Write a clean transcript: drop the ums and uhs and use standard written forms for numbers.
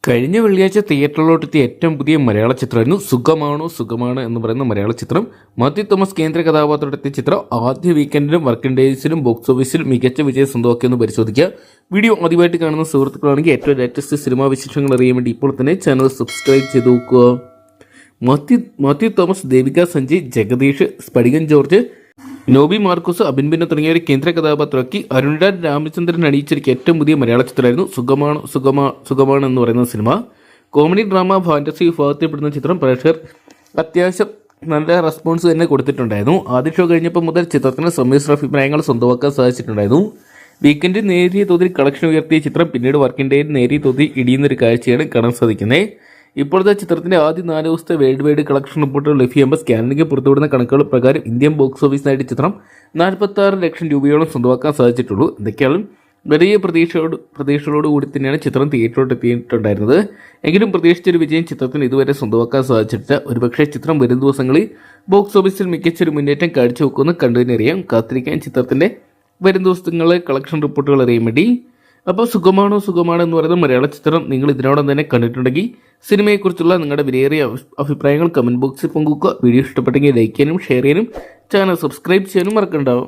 കഴിഞ്ഞ വെള്ളിയാഴ്ച തിയേറ്ററിലോട്ടെത്തിയ ഏറ്റവും പുതിയ മലയാള ചിത്രമായിരുന്നു സുഖമാണോ സുഖമാണ് എന്ന് പറയുന്ന മലയാള ചിത്രം. മാത്യു തോമസ് കേന്ദ്ര കഥാപാത്രമെത്തിയ ചിത്രം ആദ്യ വീക്കെൻഡിലും വർക്കിംഗ് ഡേയ്സിലും ബോക്സ് ഓഫീസിൽ മികച്ച വിജയം സ്വന്തമാക്കിയെന്ന് പരിശോധിക്കുക. വീഡിയോ ആദ്യമായിട്ട് കാണുന്ന സുഹൃത്തുക്കളാണെങ്കിൽ ഏറ്റവും ലേറ്റസ്റ്റ് സിനിമാ വിശേഷങ്ങൾ അറിയാൻ വേണ്ടി ഇപ്പോൾ തന്നെ ചാനൽ സബ്സ്ക്രൈബ് ചെയ്ത് നോക്കുക. മാത്യു തോമസ്, ദേവിക സഞ്ജയ്, ജഗദീഷ്, സ്പടികൻ ജോർജ്, നോബി മാർക്കോസ്, അബിൻ ബിന്ന തുടങ്ങിയവരെ കേന്ദ്ര കഥാപാത്രമാക്കി അരുൺരാജ് രാമചന്ദ്രൻ അണിയിച്ചൊരുക്കിയ ഏറ്റവും പുതിയ മലയാള ചിത്രമായിരുന്നു സുഖമാണ് എന്ന് പറയുന്ന സിനിമ. കോമഡി, ഡ്രാമ, ഫാന്റസി വിഭാഗത്തിൽപ്പെടുന്ന ചിത്രം പ്രേക്ഷകർ അത്യാവശ്യം നല്ല റെസ്പോൺസ് തന്നെ കൊടുത്തിട്ടുണ്ടായിരുന്നു. ആദ്യ ഷോ കഴിഞ്ഞപ്പോൾ മുതൽ ചിത്രത്തിന് സമ്മിശ്ര അഭിപ്രായങ്ങൾ സ്വന്തമാക്കാൻ സാധിച്ചിട്ടുണ്ടായിരുന്നു. വീക്കെൻഡിൽ നേരിയ തോതിൽ കളക്ഷൻ ഉയർത്തിയ ചിത്രം പിന്നീട് വർക്കിംഗ് ഡേയിൽ നേരിയ തോതിൽ ഇടിയുന്നൊരു കാഴ്ചയാണ് കാണാൻ സാധിക്കുന്നത്. ഇപ്പോഴത്തെ ചിത്രത്തിന്റെ ആദ്യ 4 ദിവസത്തെ വേൾഡ് വൈഡ് കളക്ഷൻ റിപ്പോർട്ടുകൾ ലഭ്യമാകുമ്പോൾ സ്കാനിംഗ് പുറത്തുവിടുന്ന കണക്കുകൾ പ്രകാരം ഇന്ത്യൻ ബോക്സ് ഓഫീസിനായിട്ട് ചിത്രം 46 ലക്ഷം രൂപയോളം സ്വന്തമാക്കാൻ സാധിച്ചിട്ടുള്ളൂ. എന്തൊക്കെയാലും വലിയ പ്രതീക്ഷകളോടുകൂടി തന്നെയാണ് ചിത്രം തിയേറ്ററിലോട്ട് എത്തിയിട്ടുണ്ടായിരുന്നത്. എങ്കിലും പ്രതീക്ഷിച്ചൊരു വിജയം ചിത്രത്തിന് ഇതുവരെ സ്വന്തമാക്കാൻ സാധിച്ചിട്ടില്ല. ഒരുപക്ഷെ ചിത്രം വരും ദിവസങ്ങളിൽ ബോക്സ് ഓഫീസിൽ മികച്ചൊരു മുന്നേറ്റം കാഴ്ചവെക്കുമെന്ന് കണ്ടുതന്നെയറിയാം. കാത്തിരിക്കാൻ ചിത്രത്തിന്റെ വരും ദിവസങ്ങളിലെ കളക്ഷൻ റിപ്പോർട്ടുകൾ അറിയാൻ വേണ്ടി. അപ്പോൾ സുഖമാണോ എന്ന് പറയുന്ന മലയാള ചിത്രം നിങ്ങൾ ഇതിനോടൊപ്പം തന്നെ കണ്ടിട്ടുണ്ടെങ്കിൽ സിനിമയെക്കുറിച്ചുള്ള നിങ്ങളുടെ വിലയേറിയ അഭിപ്രായങ്ങൾ കമൻറ്റ് ബോക്സിൽ പങ്കുവെക്കുക. വീഡിയോ ഇഷ്ടപ്പെട്ടെങ്കിൽ ലൈക്ക് ചെയ്യാനും ഷെയർ ചെയ്യാനും ചാനൽ സബ്സ്ക്രൈബ് ചെയ്യാനും മറക്കണ്ടാവും.